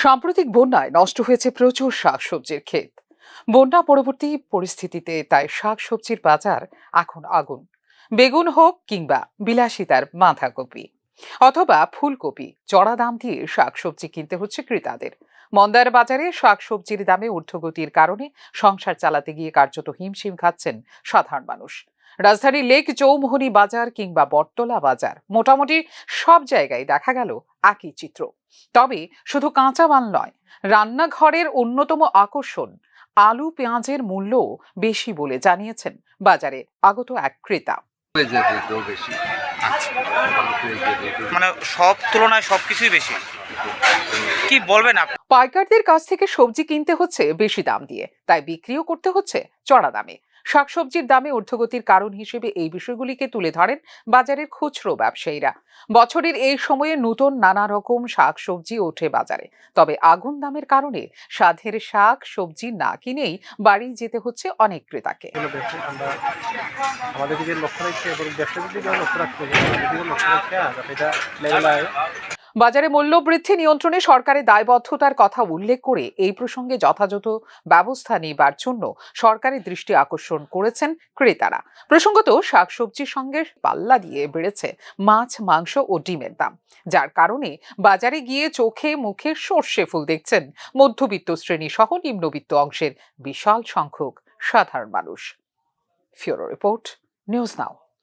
সাম্প্রতিক বন্যায় নষ্ট হয়েছে প্রচুর শাকসবজির ক্ষেত। বন্যা পরবর্তী পরিস্থিতিতে তাই শাকসবজির বাজার এখন আগুন। বেগুন হোক কিংবা বিলাসিতার বাঁধাকপি অথবা ফুলকপি, চড়া দাম দিয়ে শাকসবজি কিনতে হচ্ছে ক্রেতাদের। মন্দার বাজারে শাকসবজির দামে ঊর্ধ্বগতির কারণে সংসার চালাতে গিয়ে কার্যত হিমশিম খাচ্ছেন সাধারণ মানুষ। রাজধানীর লেক চৌমুহনী বাজার কিংবা বটতলা বাজার, মোটামুটি সব জায়গায় দেখা গেল একই চিত্র। তবে শুধু কাঁচা মাল নয়, রান্নাঘরের অন্যতম আকর্ষণ আলু পেঁয়াজের মূল্য বেশি বলে জানিয়েছেন বাজারে আগত এক ক্রেতা। মানে সব তুলনায় সবকিছুই বেশি। কি বলবেন আপনি? পাইকারদের কাছ থেকে সবজি কিনতে হচ্ছে বেশি দাম দিয়ে, তাই বিক্রিও করতে হচ্ছে চড়া দামে। শাকসবজির দামে ঊর্ধ্বগতির কারণ হিসেবে এই বিষয়গুলিকে তুলে ধরেন বাজারের খুচরো ব্যবসায়ীরা। বছরের এই সময়ে নতুন নানা রকম শাকসবজি ওঠে বাজারে, তবে আগুন দামের কারণে সাধের শাক সবজি না কিনেই বাড়ি যেতে হচ্ছে অনেক ক্রেতাকে। আমরা আমাদের দিকে লক্ষ্য রাখছি এবং ব্যবসায়ীদের দিকেও লক্ষ্য রাখতে হবে, আমাদের দিকে লক্ষ্য রাখতে যাতে এটা লেভেল হয়। বাজারে মূল্যবৃদ্ধি নিয়ন্ত্রণে সরকারের দায়বদ্ধতার কথা উল্লেখ করে এই প্রসঙ্গে যথাযথ ব্যবস্থা নেবার জন্য সরকারের দৃষ্টি আকর্ষণ করেছেন ক্রেতারা। প্রসঙ্গত, শাকসবজির সঙ্গে পাল্লা দিয়ে বেড়েছে মাছ, মাংস ও ডিমের দাম, যার কারণে বাজারে গিয়ে চোখে মুখে সর্ষে ফুল দেখছেন মধ্যবিত্ত শ্রেণী সহ নিম্নবিত্ত অংশের বিশাল সংখ্যক সাধারণ মানুষ। ফিউরো রিপোর্ট, নিউজ নাও।